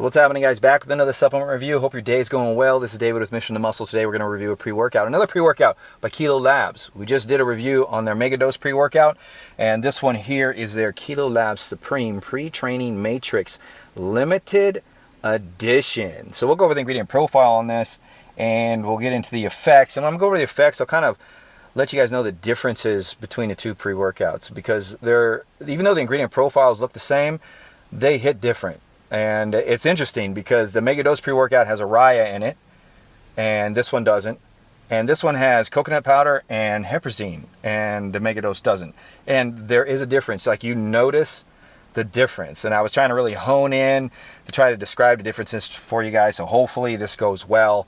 So what's happening, guys? Back with another supplement review. Hope your day is going well. This is David with Mission to Muscle. Today we're going to review a pre-workout. Another pre-workout by Kilo Labs. We just did a review on their Mega Dose pre-workout. And this one here is their Kilo Labs Supreme Pre-Training Matrix Limited Edition. So we'll go over the ingredient profile on this. And we'll get into the effects. And when I'm going over the effects, I'll kind of let you guys know the differences between the two pre-workouts. Because even though the ingredient profiles look the same, they hit different. And it's interesting because the Mega Dose pre-workout has a raya in it, and this one doesn't. And this one has coconut powder and heparazine, and the Mega Dose doesn't. And there is a difference. Like, you notice the difference. And I was trying to really hone in to try to describe the differences for you guys. So hopefully this goes well.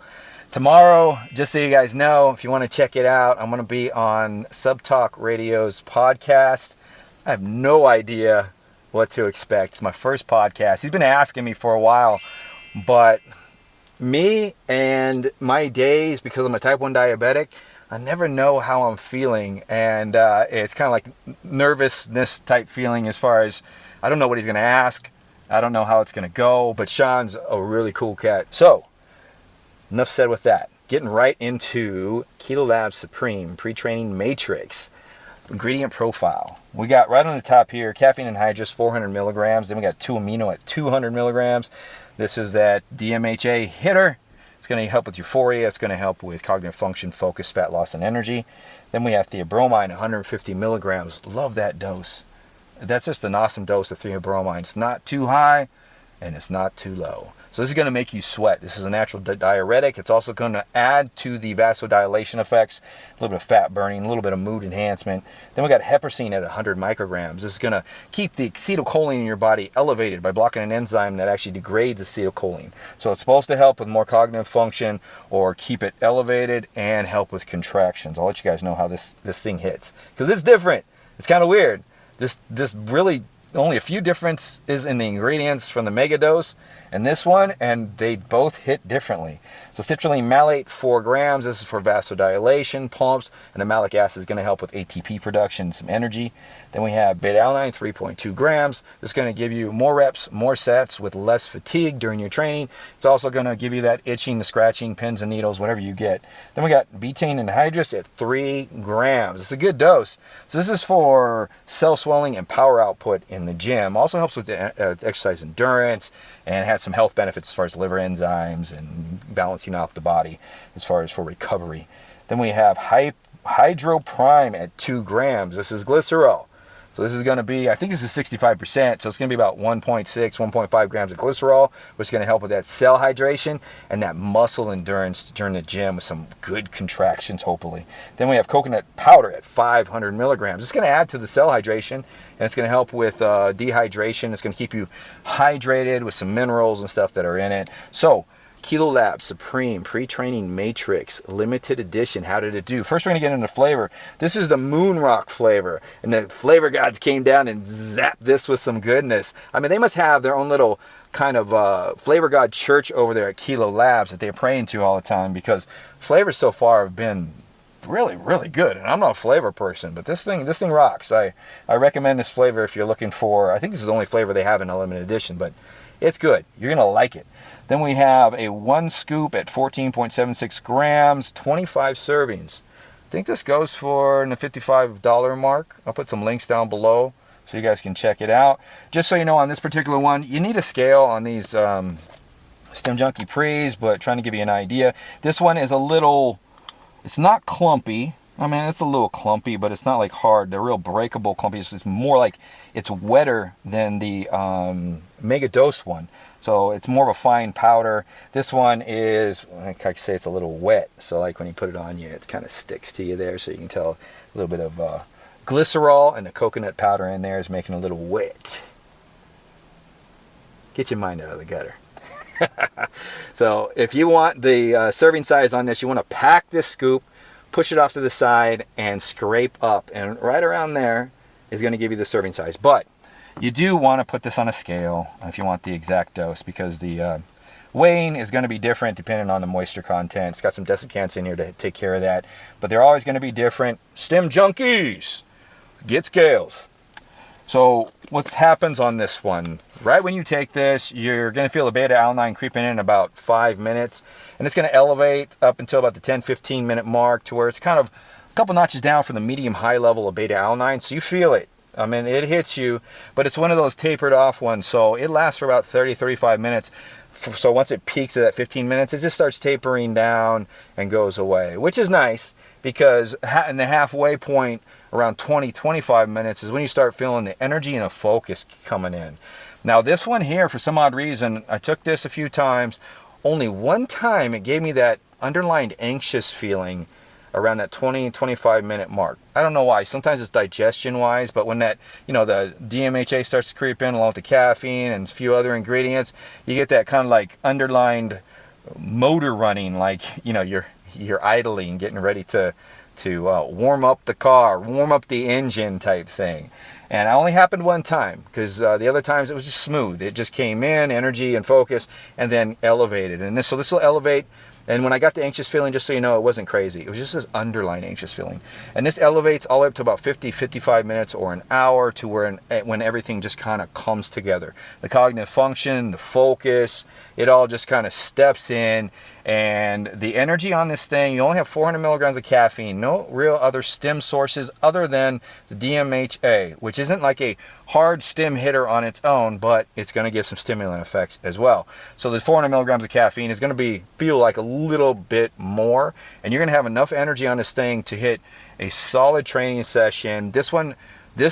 Tomorrow, just so you guys know, if you want to check it out, I'm going to be on SuppTalk Radio's podcast. I have no idea what to expect. It's my first podcast. He's been asking me for a while, but me and my days, because I'm a type 1 diabetic, I never know how I'm feeling, and it's kind of like nervousness type feeling as far as I don't know what he's going to ask. I don't know how it's going to go, but Shawn's a really cool cat. So, enough said with that. Getting right into Kilo Labs Supreme Pre-Training Matrix. Ingredient profile. We got right on the top here, caffeine anhydrous, 400 milligrams. Then we got 2-amino at 200 milligrams. This is that DMHA hitter. It's going to help with euphoria. It's going to help with cognitive function, focus, fat loss, and energy. Then we have theobromine, 150 milligrams. Love that dose. That's just an awesome dose of theobromine. It's not too high, and it's not too low. So this is going to make you sweat. This is a natural diuretic. It's also going to add to the vasodilation effects, a little bit of fat burning, a little bit of mood enhancement. Then we got heparazine at 100 micrograms. This is going to keep the acetylcholine in your body elevated by blocking an enzyme that actually degrades acetylcholine. So it's supposed to help with more cognitive function or keep it elevated and help with contractions. I'll let you guys know how this thing hits, because it's different. It's kind of weird. This really only a few differences in the ingredients from the Mega Dose and this one, and they both hit differently. So citrulline malate, 4 grams. This is for vasodilation, pumps, and the malic acid is going to help with ATP production, some energy. Then we have beta-alanine, 3.2 grams. This is going to give you more reps, more sets with less fatigue during your training. It's also going to give you that itching, the scratching, pins and needles, whatever you get. Then we got betaine anhydrous at 3 grams. It's a good dose. So this is for cell swelling and power output in the gym. Also helps with exercise endurance, and has some health benefits as far as liver enzymes and balancing out the body as far as for recovery. Then we have HYDROPRIME at 2 grams. This is glycerol. So this is going to be, I think this is 65%, so it's going to be about 1.6, 1.5 grams of glycerol, which is going to help with that cell hydration and that muscle endurance during the gym with some good contractions, hopefully. Then we have coconut powder at 500 milligrams. It's going to add to the cell hydration, and it's going to help with dehydration. It's going to keep you hydrated with some minerals and stuff that are in it. So, Kilo Labs Supreme Pre-Training Matrix Limited Edition. How did it do? First, we're going to get into flavor. This is the Moon Rock flavor. And the flavor gods came down and zapped this with some goodness. I mean, they must have their own little kind of flavor god church over there at Kilo Labs that they're praying to all the time, because flavors so far have been really, really good. And I'm not a flavor person, but this thing rocks. I recommend this flavor if you're looking for, I think this is the only flavor they have in a limited edition, but it's good. You're going to like it. Then we have a 1 scoop at 14.76 grams, 25 servings. I think this goes for the $55 mark. I'll put some links down below so you guys can check it out. Just so you know, on this particular one, you need a scale on these Stim Junkie Pre's, but trying to give you an idea. This one is a little, it's not clumpy. I mean, it's a little clumpy, but it's not like hard. They're real breakable clumpies. It's more like it's wetter than the Mega Dose one. So it's more of a fine powder. This one is, like I say, it's a little wet. So like when you put it on you, it kind of sticks to you there. So you can tell a little bit of glycerol and the coconut powder in there is making it a little wet. Get your mind out of the gutter. So if you want the serving size on this, you want to pack this scoop, push it off to the side, and scrape up. And right around there is going to give you the serving size. But you do want to put this on a scale if you want the exact dose, because the weighing is going to be different depending on the moisture content. It's got some desiccants in here to take care of that, but they're always going to be different. Stim Junkies, get scales. So what happens on this one, right when you take this, you're going to feel the beta alanine creeping in about 5 minutes, and it's going to elevate up until about the 10-15 minute mark to where it's kind of a couple notches down from the medium high level of beta alanine. So you feel it. I mean, it hits you, but it's one of those tapered off ones. So it lasts for about 30-35 minutes. So once it peaks at that 15 minutes, it just starts tapering down and goes away, which is nice because in the halfway point, around 20-25 minutes is when you start feeling the energy and the focus coming in. Now this one here, for some odd reason, I took this a few times. Only one time it gave me that underlying anxious feeling around that 20-25 minute mark. I don't know why. Sometimes it's digestion wise, but when that, the DMHA starts to creep in along with the caffeine and a few other ingredients, you get that kind of like underlined motor running, like, you're idling, getting ready to warm up the car, warm up the engine type thing. And it only happened one time because the other times it was just smooth. It just came in, energy and focus, and then elevated. And this will elevate. And when I got the anxious feeling, just so you know, it wasn't crazy. It was just this underlying anxious feeling. And this elevates all the way up to about 50-55 minutes or an hour to when everything just kind of comes together. The cognitive function, the focus, it all just kind of steps in. And the energy on this thing, you only have 400 milligrams of caffeine. No real other stim sources other than the DMHA, which isn't like a hard stim hitter on its own, but it's going to give some stimulant effects as well. So the 400 milligrams of caffeine is going to feel like a little bit more, and you're going to have enough energy on this thing to hit a solid training session. This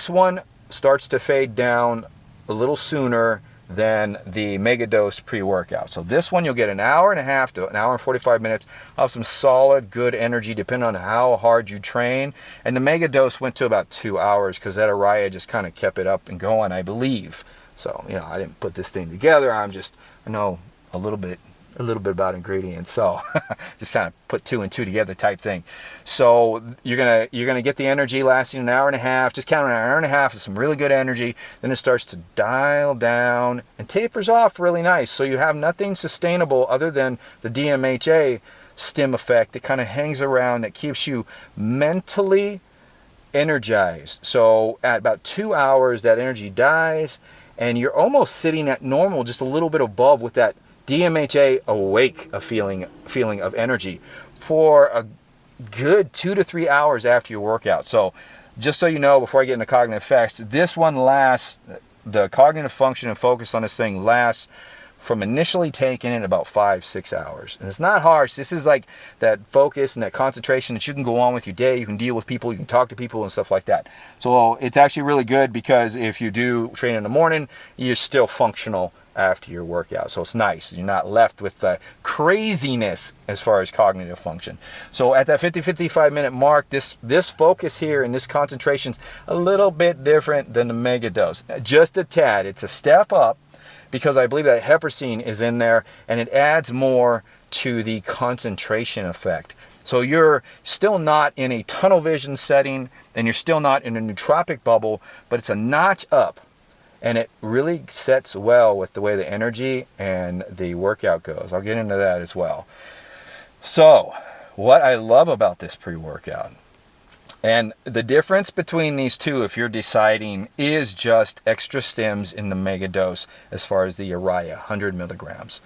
one starts to fade down a little sooner than the mega dose pre-workout. So this one you'll get an hour and a half to an hour and 45 minutes of some solid good energy depending on how hard you train. And the mega dose went to about 2 hours because that Araya just kind of kept it up and going, I believe. So, I didn't put this thing together. I know a little bit about ingredients, so just kind of put 2 and 2 together type thing. So you're gonna get the energy lasting an hour and a half. Just count an hour and a half of some really good energy. Then it starts to dial down and tapers off really nice. So you have nothing sustainable other than the DMHA stim effect that kind of hangs around, that keeps you mentally energized. So at about 2 hours, that energy dies, and you're almost sitting at normal, just a little bit above with that DMHA awake, a feeling of energy for a good 2 to 3 hours after your workout. So just so you know, before I get into cognitive effects, this one lasts, the cognitive function and focus on this thing lasts from initially taking it about 5-6 hours. And it's not harsh. This is like that focus and that concentration that you can go on with your day. You can deal with people, you can talk to people and stuff like that. So it's actually really good because if you do train in the morning, you're still functional after your workout. So it's nice. You're not left with the craziness as far as cognitive function. So at that 50-55 minute mark, this focus here and this concentration's a little bit different than the mega dose. Just a tad. It's a step up because I believe that heparin is in there and it adds more to the concentration effect. So you're still not in a tunnel vision setting and you're still not in a nootropic bubble, but it's a notch up. And it really sets well with the way the energy and the workout goes. I'll get into that as well. So, what I love about this pre-workout, and the difference between these two, if you're deciding, is just extra stims in the mega dose as far as the Araya, 100 milligrams.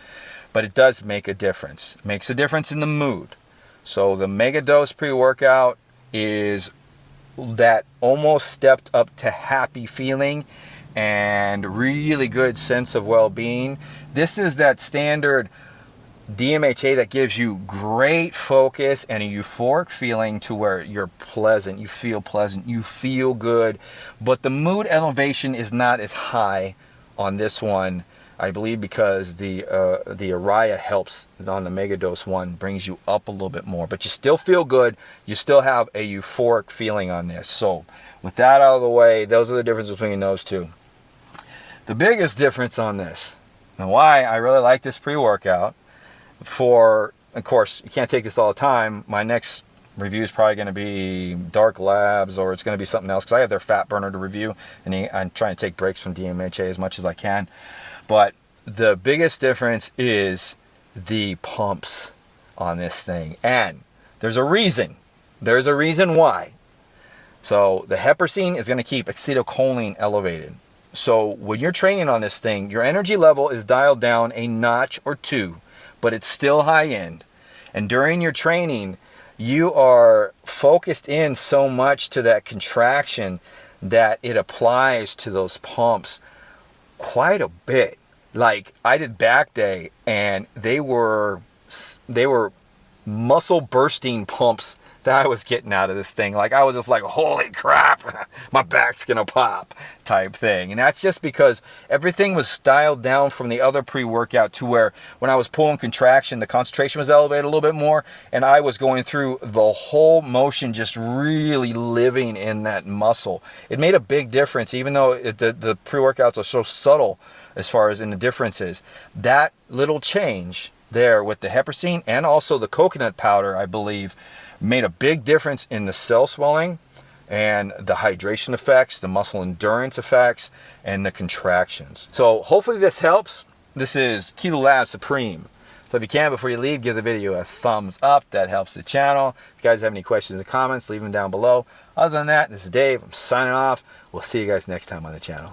But it does make a difference. It makes a difference in the mood. So the mega dose pre-workout is that almost stepped up to happy feeling and really good sense of well-being. This is that standard DMHA that gives you great focus and a euphoric feeling to where you're pleasant, you feel good, but the mood elevation is not as high on this one, I believe, because the Araya helps on the mega dose one, brings you up a little bit more, but you still feel good, you still have a euphoric feeling on this. So with that out of the way, those are the differences between those two. The biggest difference on this, and why I really like this pre-workout, of course, you can't take this all the time. My next review is probably going to be Dark Labs, or it's going to be something else, because I have their fat burner to review, and I'm trying to take breaks from DMHA as much as I can. But the biggest difference is the pumps on this thing, and there's a reason. There's a reason why. So the heparin is going to keep acetylcholine elevated. So when you're training on this thing, your energy level is dialed down a notch or two, but it's still high end. And during your training, you are focused in so much to that contraction that it applies to those pumps quite a bit. Like I did back day, and they were muscle bursting pumps that I was getting out of this thing. Like I was just like, holy crap, my back's gonna pop type thing. And that's just because everything was dialed down from the other pre-workout to where when I was pulling contraction, the concentration was elevated a little bit more, and I was going through the whole motion, just really living in that muscle. It made a big difference, even though the pre-workouts are so subtle as far as in the differences. That little change there with the heparin and also the coconut powder, I believe, made a big difference in the cell swelling and the hydration effects, the muscle endurance effects, and the contractions. So hopefully this helps. This is Keto Lab Supreme. So if you can, before you leave, give the video a thumbs up. That helps the channel. If you guys have any questions or comments, leave them down below. Other than that, this is Dave. I'm signing off. We'll see you guys next time on the channel.